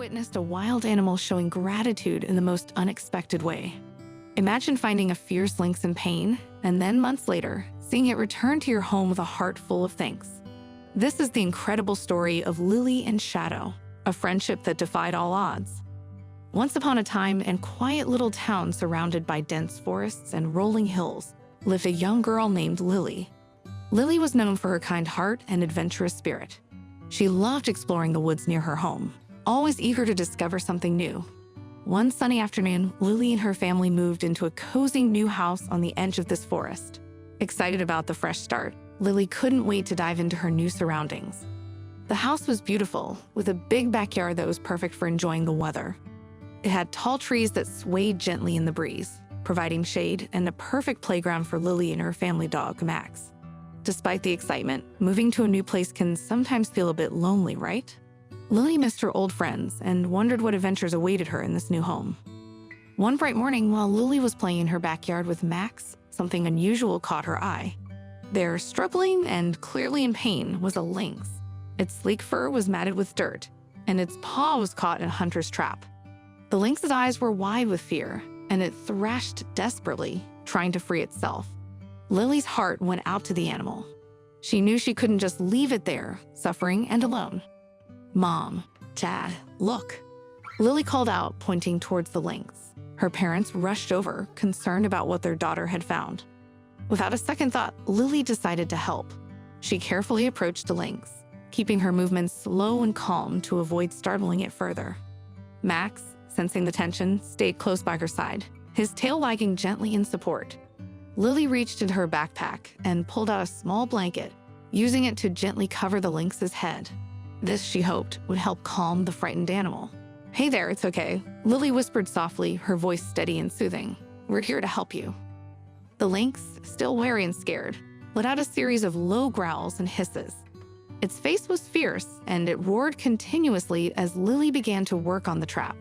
witnessed a wild animal showing gratitude in the most unexpected way. Imagine finding a fierce lynx in pain, and then months later, seeing it return to your home with a heart full of thanks. This is the incredible story of Lily and Shadow, a friendship that defied all odds. Once upon a time, in a quiet little town surrounded by dense forests and rolling hills, lived a young girl named Lily. Lily was known for her kind heart and adventurous spirit. She loved exploring the woods near her home, always eager to discover something new. One sunny afternoon, Lily and her family moved into a cozy new house on the edge of this forest. Excited about the fresh start, Lily couldn't wait to dive into her new surroundings. The house was beautiful, with a big backyard that was perfect for enjoying the weather. It had tall trees that swayed gently in the breeze, providing shade and a perfect playground for Lily and her family dog, Max. Despite the excitement, moving to a new place can sometimes feel a bit lonely, right? Lily missed her old friends and wondered what adventures awaited her in this new home. One bright morning, while Lily was playing in her backyard with Max, something unusual caught her eye. There, struggling and clearly in pain, was a lynx. Its sleek fur was matted with dirt, and its paw was caught in a hunter's trap. The lynx's eyes were wide with fear, and it thrashed desperately, trying to free itself. Lily's heart went out to the animal. She knew she couldn't just leave it there, suffering and alone. "Mom, Dad, look." Lily called out, pointing towards the lynx. Her parents rushed over, concerned about what their daughter had found. Without a second thought, Lily decided to help. She carefully approached the lynx, keeping her movements slow and calm to avoid startling it further. Max, sensing the tension, stayed close by her side, his tail wagging gently in support. Lily reached into her backpack and pulled out a small blanket, using it to gently cover the lynx's head. This, she hoped, would help calm the frightened animal. "Hey there, it's okay," Lily whispered softly, her voice steady and soothing. "We're here to help you." The lynx, still wary and scared, let out a series of low growls and hisses. Its face was fierce, and it roared continuously as Lily began to work on the trap.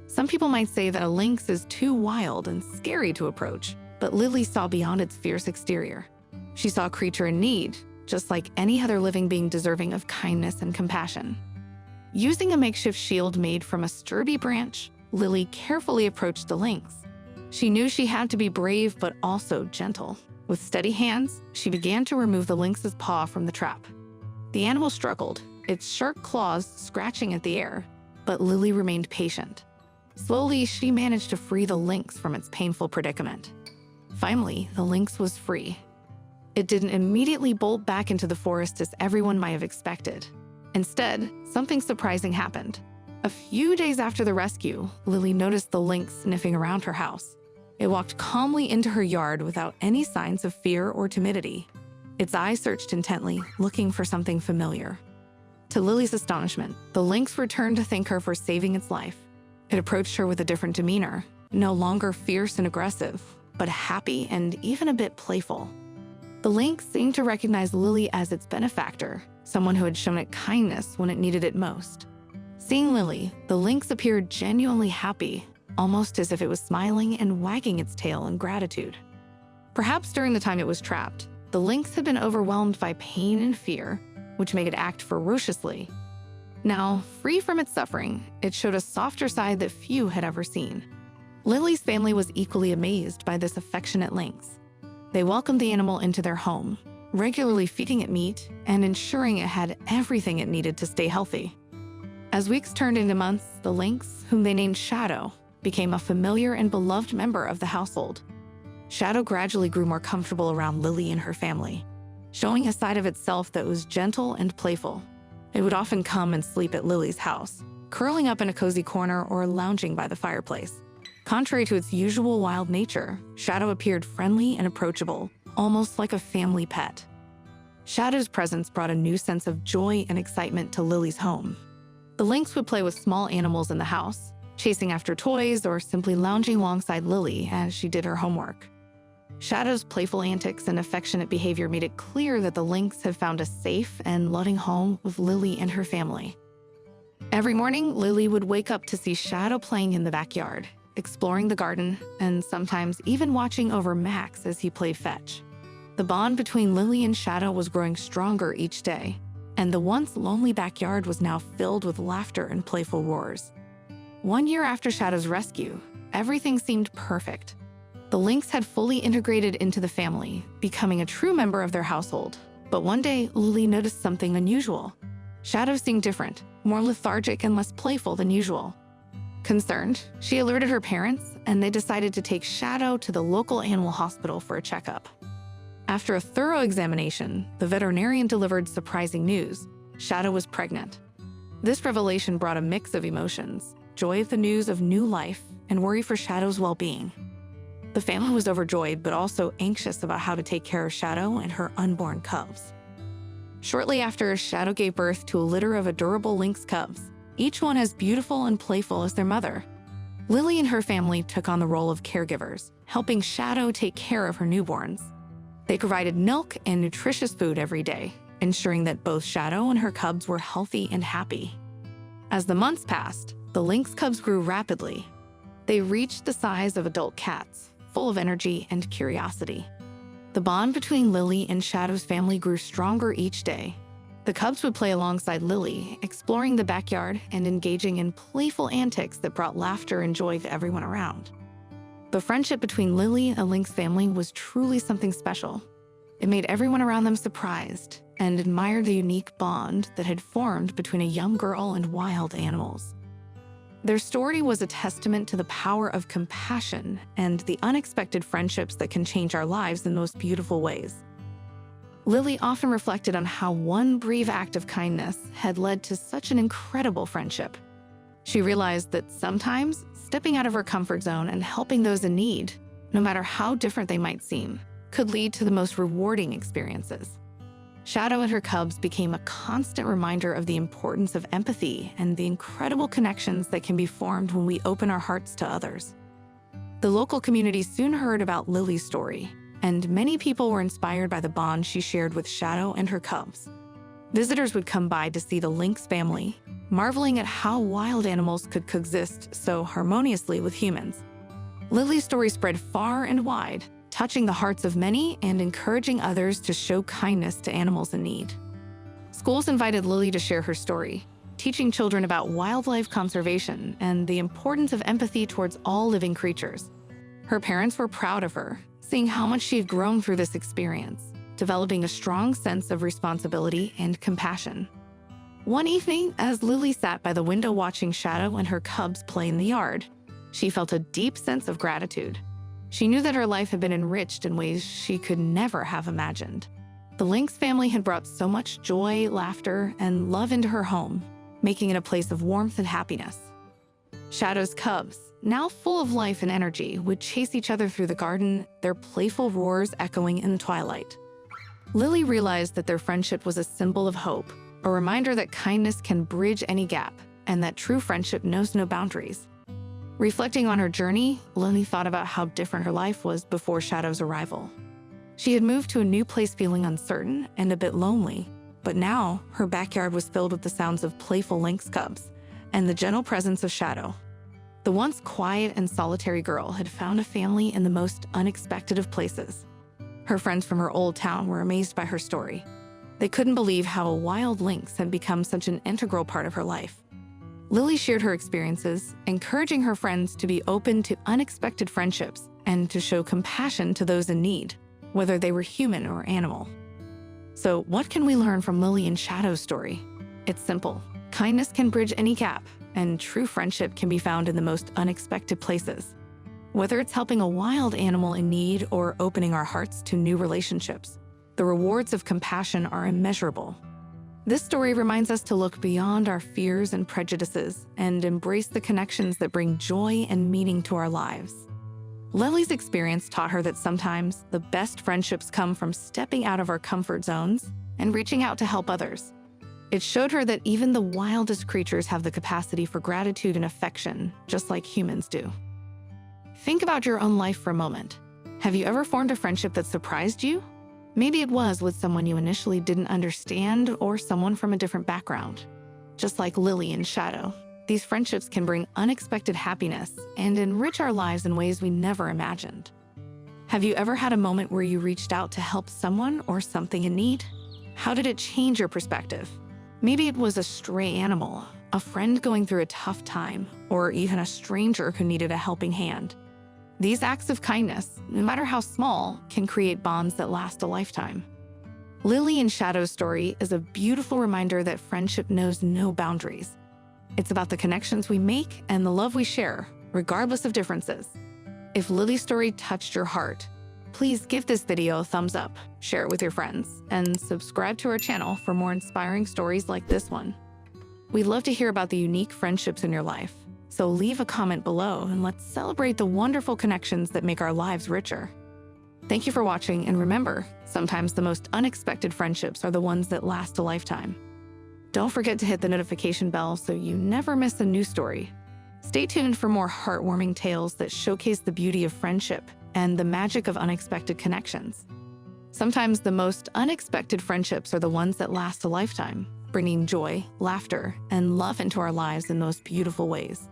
Some people might say that a lynx is too wild and scary to approach, but Lily saw beyond its fierce exterior. She saw a creature in need, just like any other living being deserving of kindness and compassion. Using a makeshift shield made from a sturdy branch, Lily carefully approached the lynx. She knew she had to be brave but also gentle. With steady hands, she began to remove the lynx's paw from the trap. The animal struggled, its sharp claws scratching at the air, but Lily remained patient. Slowly, she managed to free the lynx from its painful predicament. Finally, the lynx was free. It didn't immediately bolt back into the forest as everyone might have expected. Instead, something surprising happened. A few days after the rescue, Lily noticed the lynx sniffing around her house. It walked calmly into her yard without any signs of fear or timidity. Its eyes searched intently, looking for something familiar. To Lily's astonishment, the lynx returned to thank her for saving its life. It approached her with a different demeanor, no longer fierce and aggressive, but happy and even a bit playful. The lynx seemed to recognize Lily as its benefactor, someone who had shown it kindness when it needed it most. Seeing Lily, the lynx appeared genuinely happy, almost as if it was smiling and wagging its tail in gratitude. Perhaps during the time it was trapped, the lynx had been overwhelmed by pain and fear, which made it act ferociously. Now, free from its suffering, it showed a softer side that few had ever seen. Lily's family was equally amazed by this affectionate lynx. They welcomed the animal into their home, regularly feeding it meat and ensuring it had everything it needed to stay healthy. As weeks turned into months, the lynx, whom they named Shadow, became a familiar and beloved member of the household. Shadow gradually grew more comfortable around Lily and her family, showing a side of itself that was gentle and playful. It would often come and sleep at Lily's house, curling up in a cozy corner or lounging by the fireplace. Contrary to its usual wild nature, Shadow appeared friendly and approachable, almost like a family pet. Shadow's presence brought a new sense of joy and excitement to Lily's home. The lynx would play with small animals in the house, chasing after toys or simply lounging alongside Lily as she did her homework. Shadow's playful antics and affectionate behavior made it clear that the lynx had found a safe and loving home with Lily and her family. Every morning, Lily would wake up to see Shadow playing in the backyard, exploring the garden, and sometimes even watching over Max as he played fetch. The bond between Lily and Shadow was growing stronger each day, and the once lonely backyard was now filled with laughter and playful roars. 1 year after Shadow's rescue, everything seemed perfect. The lynx had fully integrated into the family, becoming a true member of their household. But one day, Lily noticed something unusual. Shadow seemed different, more lethargic and less playful than usual. Concerned, she alerted her parents, and they decided to take Shadow to the local animal hospital for a checkup. After a thorough examination, the veterinarian delivered surprising news. Shadow was pregnant. This revelation brought a mix of emotions: joy of the news of new life and worry for Shadow's well-being. The family was overjoyed, but also anxious about how to take care of Shadow and her unborn cubs. Shortly after, Shadow gave birth to a litter of adorable lynx cubs, each one as beautiful and playful as their mother. Lily and her family took on the role of caregivers, helping Shadow take care of her newborns. They provided milk and nutritious food every day, ensuring that both Shadow and her cubs were healthy and happy. As the months passed, the lynx cubs grew rapidly. They reached the size of adult cats, full of energy and curiosity. The bond between Lily and Shadow's family grew stronger each day. The cubs would play alongside Lily, exploring the backyard and engaging in playful antics that brought laughter and joy to everyone around. The friendship between Lily and the lynx family was truly something special. It made everyone around them surprised and admired the unique bond that had formed between a young girl and wild animals. Their story was a testament to the power of compassion and the unexpected friendships that can change our lives in the most beautiful ways. Lily often reflected on how one brief act of kindness had led to such an incredible friendship. She realized that sometimes stepping out of her comfort zone and helping those in need, no matter how different they might seem, could lead to the most rewarding experiences. Shadow and her cubs became a constant reminder of the importance of empathy and the incredible connections that can be formed when we open our hearts to others. The local community soon heard about Lily's story, and many people were inspired by the bond she shared with Shadow and her cubs. Visitors would come by to see the lynx family, marveling at how wild animals could coexist so harmoniously with humans. Lily's story spread far and wide, touching the hearts of many and encouraging others to show kindness to animals in need. Schools invited Lily to share her story, teaching children about wildlife conservation and the importance of empathy towards all living creatures. Her parents were proud of her, seeing how much she had grown through this experience, developing a strong sense of responsibility and compassion. One evening, as Lily sat by the window watching Shadow and her cubs play in the yard, she felt a deep sense of gratitude. She knew that her life had been enriched in ways she could never have imagined. The lynx family had brought so much joy, laughter, and love into her home, making it a place of warmth and happiness. Shadow's cubs, now full of life and energy, would chase each other through the garden, their playful roars echoing in the twilight. Lily realized that their friendship was a symbol of hope, a reminder that kindness can bridge any gap, and that true friendship knows no boundaries. Reflecting on her journey, Lily thought about how different her life was before Shadow's arrival. She had moved to a new place feeling uncertain and a bit lonely, but now her backyard was filled with the sounds of playful lynx cubs and the gentle presence of Shadow. The once quiet and solitary girl had found a family in the most unexpected of places. Her friends from her old town were amazed by her story. They couldn't believe how a wild lynx had become such an integral part of her life. Lily shared her experiences, encouraging her friends to be open to unexpected friendships and to show compassion to those in need, whether they were human or animal. So, what can we learn from Lily and Shadow's story? It's simple. Kindness can bridge any gap, and true friendship can be found in the most unexpected places. Whether it's helping a wild animal in need or opening our hearts to new relationships, the rewards of compassion are immeasurable. This story reminds us to look beyond our fears and prejudices and embrace the connections that bring joy and meaning to our lives. Lily's experience taught her that sometimes the best friendships come from stepping out of our comfort zones and reaching out to help others. It showed her that even the wildest creatures have the capacity for gratitude and affection, just like humans do. Think about your own life for a moment. Have you ever formed a friendship that surprised you? Maybe it was with someone you initially didn't understand or someone from a different background. Just like Lily and Shadow, these friendships can bring unexpected happiness and enrich our lives in ways we never imagined. Have you ever had a moment where you reached out to help someone or something in need? How did it change your perspective? Maybe it was a stray animal, a friend going through a tough time, or even a stranger who needed a helping hand. These acts of kindness, no matter how small, can create bonds that last a lifetime. Lily and Shadow's story is a beautiful reminder that friendship knows no boundaries. It's about the connections we make and the love we share, regardless of differences. If Lily's story touched your heart, please give this video a thumbs up, share it with your friends, and subscribe to our channel for more inspiring stories like this one. We'd love to hear about the unique friendships in your life, so leave a comment below and let's celebrate the wonderful connections that make our lives richer. Thank you for watching, and remember, sometimes the most unexpected friendships are the ones that last a lifetime. Don't forget to hit the notification bell so you never miss a new story. Stay tuned for more heartwarming tales that showcase the beauty of friendship and the magic of unexpected connections. Sometimes the most unexpected friendships are the ones that last a lifetime, bringing joy, laughter, and love into our lives in those beautiful ways.